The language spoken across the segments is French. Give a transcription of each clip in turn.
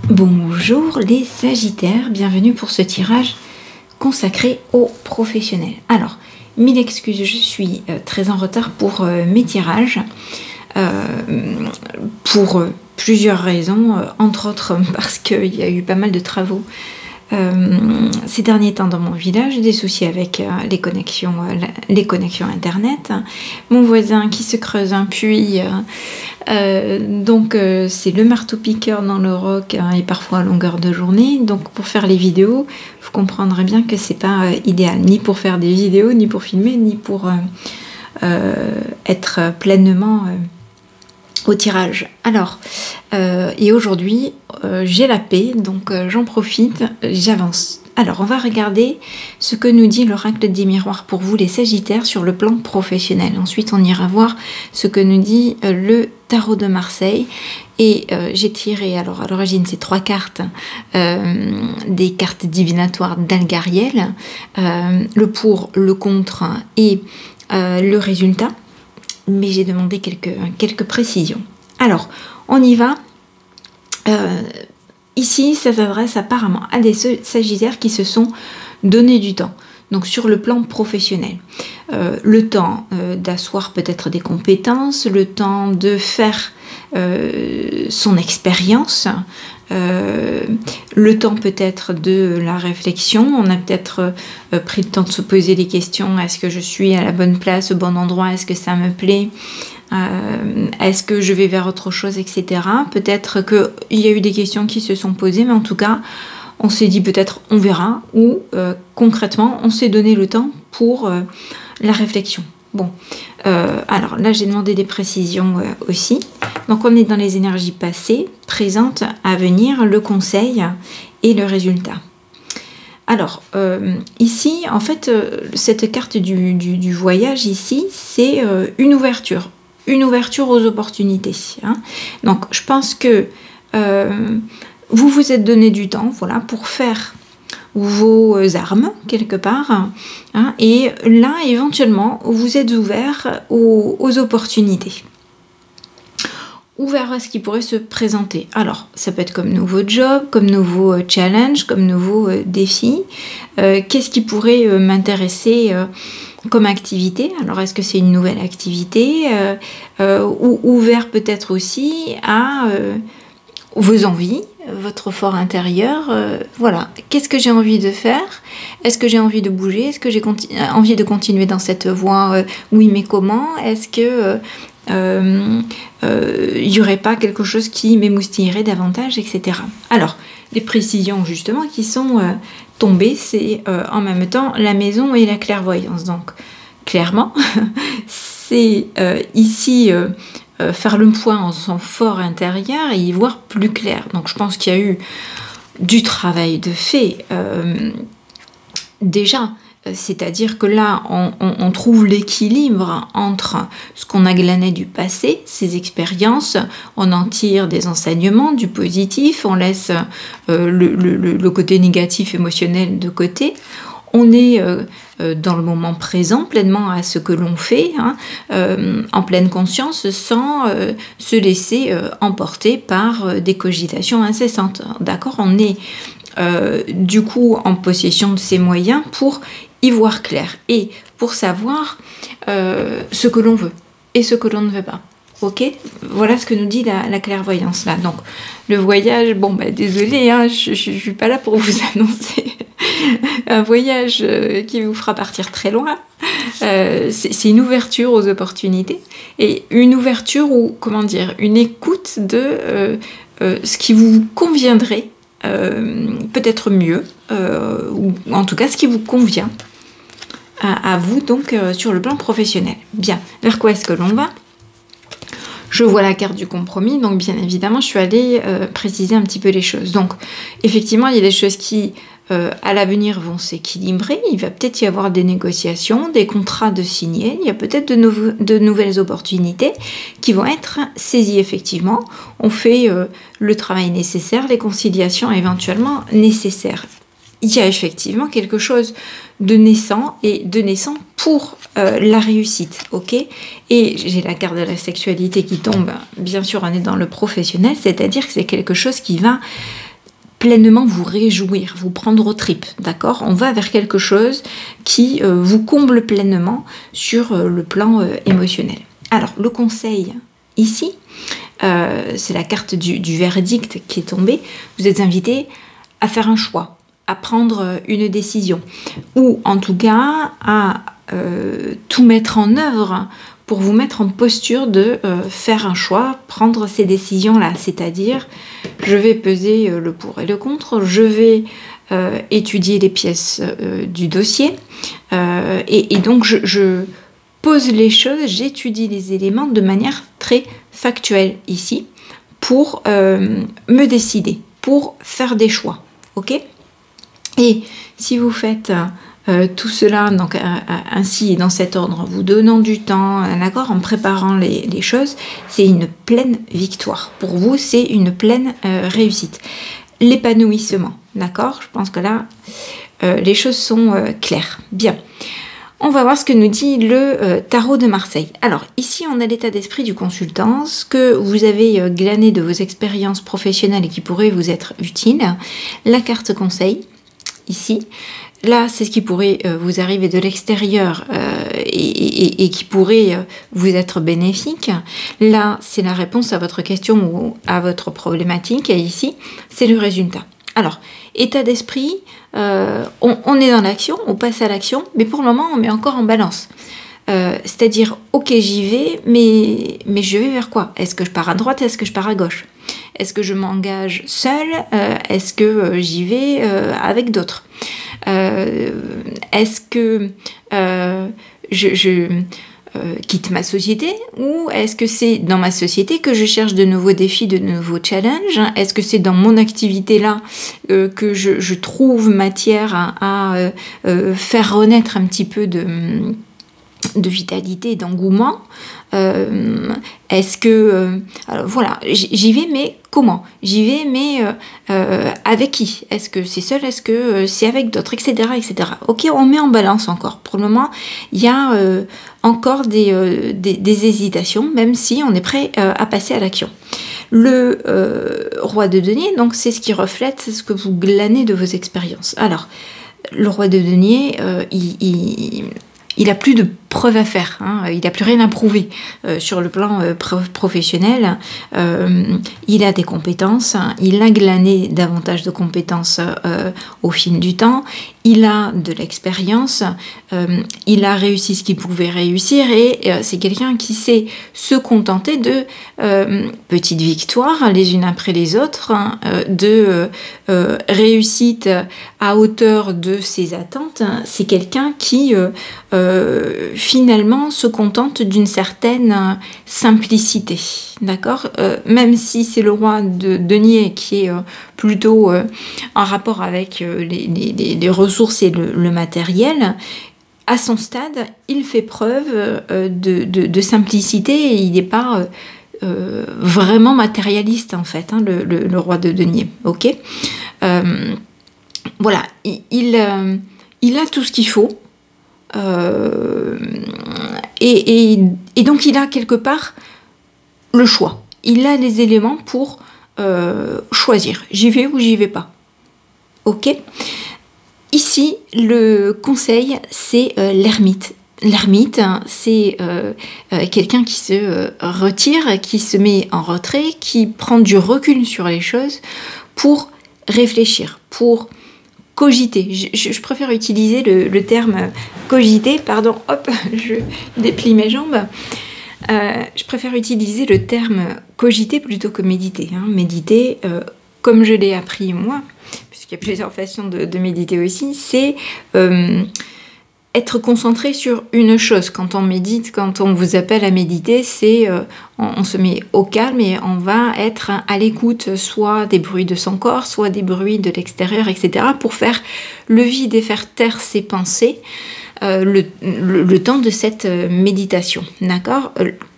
Bonjour les Sagittaires, bienvenue pour ce tirage consacré aux professionnels. Alors, mille excuses, je suis très en retard pour mes tirages, pour plusieurs raisons, entre autres parce qu'il y a eu pas mal de travaux ces derniers temps dans mon village, des soucis avec les connexions internet, mon voisin qui se creuse un puits, donc c'est le marteau-piqueur dans le roc et parfois à longueur de journée. Donc pour faire les vidéos, vous comprendrez bien que c'est pas idéal, ni pour faire des vidéos, ni pour filmer, ni pour être pleinement au tirage. Alors, et aujourd'hui, j'ai la paix, donc j'en profite, j'avance. Alors, on va regarder ce que nous dit l'oracle des miroirs pour vous, les Sagittaires, sur le plan professionnel. Ensuite, on ira voir ce que nous dit le tarot de Marseille. Et j'ai tiré, alors à l'origine, c'est 3 cartes, des cartes divinatoires d'Algariel, le pour, le contre et le résultat. Mais j'ai demandé quelques précisions. Alors, on y va. Ici, ça s'adresse apparemment à des Sagittaires qui se sont donné du temps. Donc, sur le plan professionnel. Le temps d'asseoir peut-être des compétences, le temps de faire son expérience, le temps peut-être de la réflexion. On a peut-être pris le temps de se poser des questions. Est-ce que je suis à la bonne place, au bon endroit? Est-ce que ça me plaît? Est-ce que je vais vers autre chose, etc. Peut-être qu'il y a eu des questions qui se sont posées, mais en tout cas, on s'est dit peut-être on verra, ou concrètement, on s'est donné le temps pour la réflexion. Bon, alors là, j'ai demandé des précisions aussi. Donc, on est dans les énergies passées, présentes, à venir, le conseil et le résultat. Alors, ici, en fait, cette carte du voyage, ici, c'est une ouverture aux opportunités. Hein. Donc, je pense que vous vous êtes donné du temps, voilà, pour faire vos armes, quelque part, hein, et là, éventuellement, vous êtes ouvert aux opportunités. Ouvert à ce qui pourrait se présenter. Alors, ça peut être comme nouveau job, comme nouveau challenge, comme nouveau défi. Qu'est-ce qui pourrait m'intéresser comme activité? Alors, est-ce que c'est une nouvelle activité ou ouvert peut-être aussi à vos envies, votre fort intérieur, voilà. Qu'est-ce que j'ai envie de faire? Est-ce que j'ai envie de bouger? Est-ce que j'ai envie de continuer dans cette voie? Oui, mais comment? Est-ce que il n'y aurait pas quelque chose qui m'émoustillerait davantage, etc. Alors, les précisions justement qui sont tombées, c'est en même temps la maison et la clairvoyance. Donc, clairement, c'est ici faire le point en son fort intérieur et y voir plus clair. Donc, je pense qu'il y a eu du travail de fait déjà. C'est-à-dire que là, on trouve l'équilibre entre ce qu'on a glané du passé, ses expériences, on en tire des enseignements, du positif, on laisse le côté négatif émotionnel de côté. On est dans le moment présent, pleinement à ce que l'on fait, hein, en pleine conscience, sans se laisser emporter par des cogitations incessantes. D'accord? On est du coup en possession de ses moyens pour y voir clair et pour savoir ce que l'on veut et ce que l'on ne veut pas. Ok, voilà ce que nous dit la clairvoyance là. Donc le voyage, bon bah désolé, hein, je suis pas là pour vous annoncer un voyage qui vous fera partir très loin. C'est une ouverture aux opportunités et une ouverture ou comment dire, une écoute de ce qui vous conviendrait. Peut-être mieux, ou en tout cas ce qui vous convient à vous, donc sur le plan professionnel. Bien, vers quoi est-ce que l'on va? Je vois la carte du compromis, donc bien évidemment je suis allée préciser un petit peu les choses. Donc effectivement il y a des choses qui à l'avenir vont s'équilibrer, il va peut-être y avoir des négociations, des contrats de signer, il y a peut-être de nouvelles opportunités qui vont être saisies effectivement. On fait le travail nécessaire, les conciliations éventuellement nécessaires. Il y a effectivement quelque chose de naissant et de naissant pour la réussite, ok? Et j'ai la carte de la sexualité qui tombe, bien sûr on est dans le professionnel, c'est-à-dire que c'est quelque chose qui va pleinement vous réjouir, vous prendre aux tripes, d'accord? On va vers quelque chose qui vous comble pleinement sur le plan émotionnel. Alors, le conseil ici, c'est la carte du verdict qui est tombée. Vous êtes invité à faire un choix, à prendre une décision, ou en tout cas à tout mettre en œuvre pour vous mettre en posture de faire un choix, prendre ces décisions-là, c'est-à-dire je vais peser le pour et le contre, je vais étudier les pièces du dossier, et donc je pose les choses, j'étudie les éléments de manière très factuelle ici, pour me décider, pour faire des choix, ok? Et si vous faites tout cela donc, ainsi et dans cet ordre, en vous donnant du temps, d'accord, en préparant les choses, c'est une pleine victoire. Pour vous, c'est une pleine réussite. L'épanouissement, d'accord? Je pense que là, les choses sont claires. Bien. On va voir ce que nous dit le tarot de Marseille. Alors, ici, on a l'état d'esprit du consultant, ce que vous avez glané de vos expériences professionnelles et qui pourrait vous être utile. La carte conseil, ici. Là, c'est ce qui pourrait vous arriver de l'extérieur et qui pourrait vous être bénéfique. Là, c'est la réponse à votre question ou à votre problématique. Et ici, c'est le résultat. Alors, état d'esprit, on est dans l'action, on passe à l'action, mais pour le moment, on met encore en balance. C'est-à-dire, ok, j'y vais, mais je vais vers quoi? Est-ce que je pars à droite? Est-ce que je pars à gauche? Est-ce que je m'engage seule? Est-ce que j'y vais avec d'autres? Est-ce que je quitte ma société, ou est-ce que c'est dans ma société que je cherche de nouveaux défis, de nouveaux challenges? Est-ce que c'est dans mon activité là que je trouve matière à faire renaître un petit peu de vitalité, d'engouement? Est-ce que... alors voilà, j'y vais, mais comment? J'y vais, mais avec qui? Est-ce que c'est seul? Est-ce que c'est avec d'autres? Etc., etc. Ok, on met en balance encore. Pour le moment, il y a encore des hésitations, même si on est prêt à passer à l'action. Le roi de denier, donc c'est ce qui reflète ce que vous glanez de vos expériences. Alors, le roi de denier, il a plus de preuves à faire, hein, il n'a plus rien à prouver sur le plan professionnel. Il a des compétences, hein, il a glané davantage de compétences au fil du temps, il a de l'expérience, il a réussi ce qu'il pouvait réussir, et c'est quelqu'un qui sait se contenter de petites victoires les unes après les autres, hein, de réussite à hauteur de ses attentes. C'est quelqu'un qui finalement se contente d'une certaine simplicité, d'accord, même si c'est le roi de denier qui est plutôt en rapport avec les ressources et le matériel. À son stade, il fait preuve de simplicité, et il n'est pas vraiment matérialiste en fait, hein, le roi de denier, ok. Voilà, il a tout ce qu'il faut. Et donc il a quelque part le choix, il a les éléments pour choisir, j'y vais ou j'y vais pas, ok. Ici le conseil, c'est l'ermite. L'ermite, c'est quelqu'un qui se retire, qui se met en retrait, qui prend du recul sur les choses pour réfléchir, pour cogiter. Je préfère utiliser le terme cogiter, pardon, hop, je déplie mes jambes. Je préfère utiliser le terme cogiter plutôt que méditer. Hein. Méditer, comme je l'ai appris moi, puisqu'il y a plusieurs façons de méditer aussi, c'est être concentré sur une chose. Quand on médite, quand on vous appelle à méditer, c'est on se met au calme et on va être à l'écoute, soit des bruits de son corps, soit des bruits de l'extérieur, etc., pour faire le vide et faire taire ses pensées le temps de cette méditation, d'accord.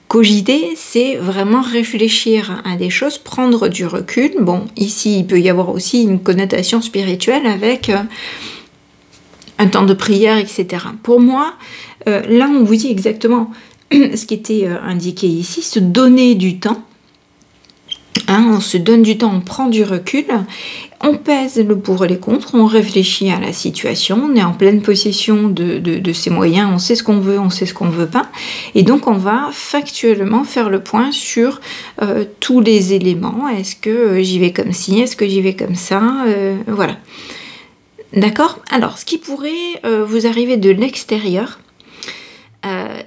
Cogiter, c'est vraiment réfléchir à des choses, prendre du recul. Bon, ici, il peut y avoir aussi une connotation spirituelle avec un temps de prière, etc. Pour moi, là, on vous dit exactement ce qui était indiqué ici, se donner du temps Hein, on se donne du temps, on prend du recul, on pèse le pour et les contre, on réfléchit à la situation, on est en pleine possession de ses moyens, on sait ce qu'on veut, on sait ce qu'on ne veut pas. Et donc on va factuellement faire le point sur tous les éléments. Est-ce que j'y vais comme ci, est-ce que j'y vais comme ça, voilà. D'accord? Alors, ce qui pourrait vous arriver de l'extérieur,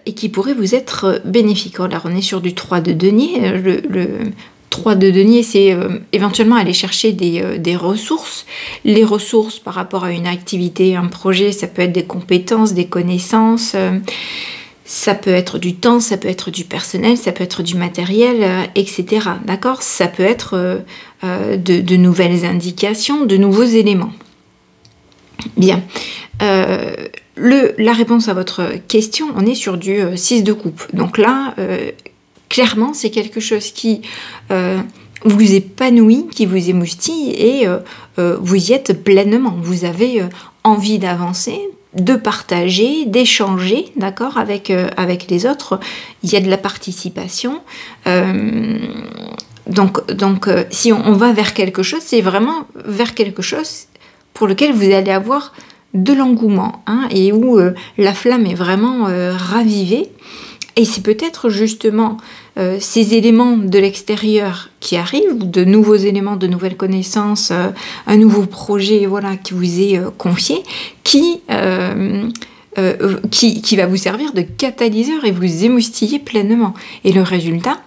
et qui pourrait vous être bénéfique. Alors, on est sur du 3 de denier. Le 3 de denier, c'est éventuellement aller chercher des ressources. Les ressources par rapport à une activité, un projet, ça peut être des compétences, des connaissances, ça peut être du temps, ça peut être du personnel, ça peut être du matériel, etc. D'accord? Ça peut être de nouvelles indications, de nouveaux éléments. Bien. La réponse à votre question, on est sur du 6 de coupe. Donc là, clairement, c'est quelque chose qui vous épanouit, qui vous émoustille et vous y êtes pleinement. Vous avez envie d'avancer, de partager, d'échanger, d'accord, avec les autres. Il y a de la participation. Donc si on va vers quelque chose, c'est vraiment vers quelque chose pour lequel vous allez avoir de l'engouement, hein, et où la flamme est vraiment ravivée. Et c'est peut-être justement ces éléments de l'extérieur qui arrivent, de nouveaux éléments, de nouvelles connaissances, un nouveau projet, voilà, qui vous est confié, qui va vous servir de catalyseur et vous émoustiller pleinement. Et le résultat,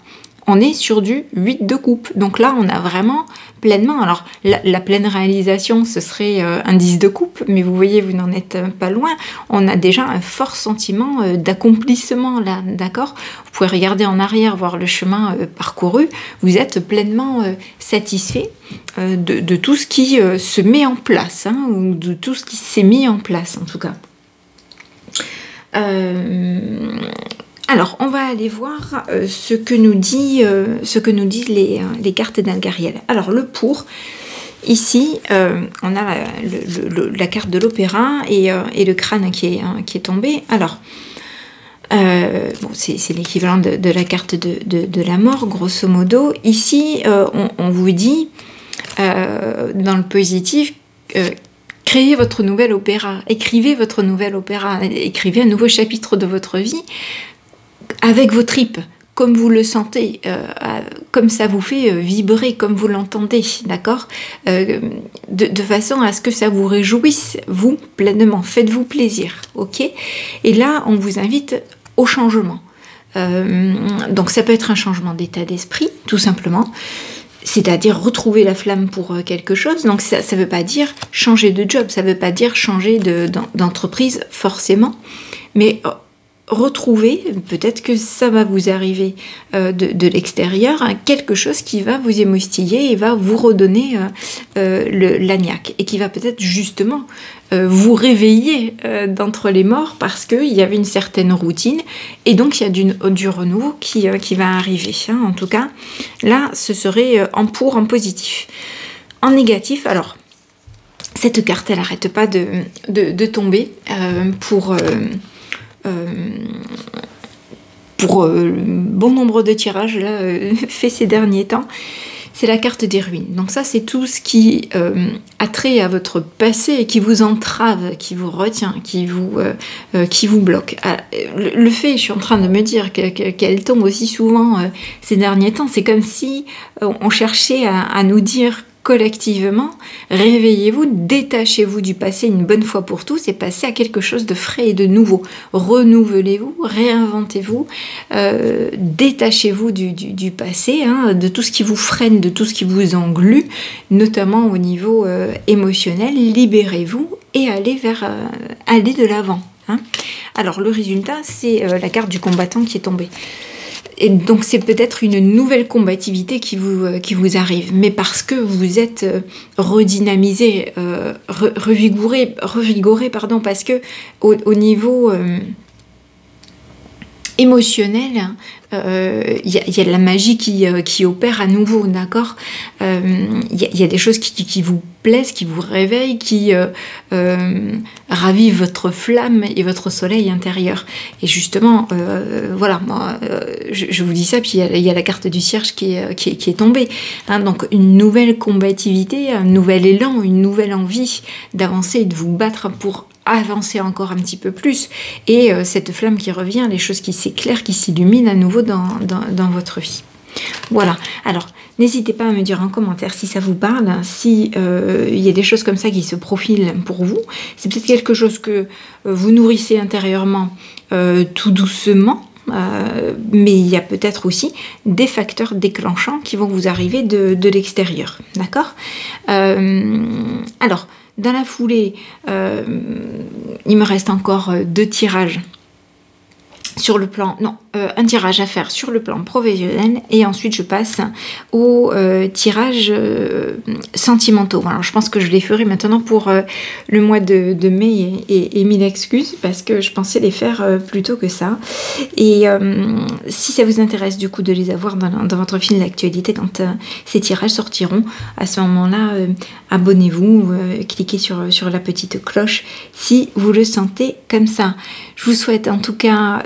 on est sur du 8 de coupe. Donc là, on a vraiment pleinement... Alors, la pleine réalisation, ce serait un 10 de coupe, mais vous voyez, vous n'en êtes pas loin. On a déjà un fort sentiment d'accomplissement, là, d'accord? Vous pouvez regarder en arrière, voir le chemin parcouru. Vous êtes pleinement satisfait de tout ce qui se met en place, hein, ou de tout ce qui s'est mis en place, en tout cas. Alors, on va aller voir ce que nous disent les cartes d'Algariel. Alors, le pour, ici, on a la carte de l'opéra et le crâne qui est tombé. Alors, bon, c'est l'équivalent de la carte de la mort, grosso modo. Ici, on vous dit, dans le positif, créez votre nouvel opéra, écrivez votre nouvel opéra, écrivez un nouveau chapitre de votre vie, avec vos tripes, comme vous le sentez, comme ça vous fait vibrer, comme vous l'entendez, d'accord, de façon à ce que ça vous réjouisse, vous, pleinement. Faites-vous plaisir, ok? Et là, on vous invite au changement. Donc ça peut être un changement d'état d'esprit, tout simplement. C'est-à-dire retrouver la flamme pour quelque chose. Donc ça ne veut pas dire changer de job, ça ne veut pas dire changer d'entreprise forcément, mais retrouver, peut-être que ça va vous arriver de l'extérieur, hein, quelque chose qui va vous émoustiller et va vous redonner l'agnac, et qui va peut-être justement vous réveiller d'entre les morts, parce qu'il y avait une certaine routine, et donc il y a du renouveau qui va arriver, hein. En tout cas, là, ce serait en positif. En négatif, alors, cette carte, elle n'arrête pas de tomber pour bon nombre de tirages là, fait ces derniers temps. C'est la carte des ruines. Donc ça, c'est tout ce qui a trait à votre passé et qui vous entrave, qui vous retient, qui vous bloque. Le fait, je suis en train de me dire qu'elle tombe aussi souvent ces derniers temps, c'est comme si on cherchait à nous dire collectivement, réveillez-vous, détachez-vous du passé une bonne fois pour tous et passez à quelque chose de frais et de nouveau. Renouvelez-vous, réinventez-vous, détachez-vous du passé, hein, de tout ce qui vous freine, de tout ce qui vous englue, notamment au niveau émotionnel. Libérez-vous et allez de l'avant, hein. Alors le résultat, c'est la carte du combattant qui est tombée. Et donc c'est peut-être une nouvelle combativité qui vous arrive, mais parce que vous êtes redynamisé, revigoré, parce que au niveau émotionnel, il y a de la magie qui opère à nouveau, d'accord. Il y a des choses qui vous plaisent, qui vous réveillent, qui ravivent votre flamme et votre soleil intérieur. Et justement, voilà, moi, je vous dis ça, puis il y a la carte du cierge qui est tombée. Hein, donc une nouvelle combativité, un nouvel élan, une nouvelle envie d'avancer et de vous battre pour avancer encore un petit peu plus, et cette flamme qui revient, les choses qui s'éclairent, qui s'illuminent à nouveau dans votre vie. Voilà, alors n'hésitez pas à me dire en commentaire si ça vous parle, si il y a des choses comme ça qui se profilent pour vous. C'est peut-être quelque chose que vous nourrissez intérieurement tout doucement, mais il y a peut-être aussi des facteurs déclenchants qui vont vous arriver de l'extérieur, d'accord. Alors, dans la foulée, il me reste encore 2 tirages sur le plan, non, un tirage à faire sur le plan professionnel, et ensuite je passe aux tirages sentimentaux. Alors je pense que je les ferai maintenant pour le mois de mai, et 1000 excuses parce que je pensais les faire plus tôt que ça. Et si ça vous intéresse du coup de les avoir dans votre fil d'actualité quand ces tirages sortiront, à ce moment-là, abonnez-vous, cliquez sur la petite cloche si vous le sentez comme ça. Je vous souhaite en tout cas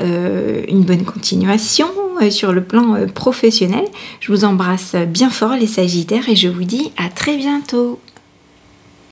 une bonne continuation sur le plan professionnel. Je vous embrasse bien fort les Sagittaires et je vous dis à très bientôt.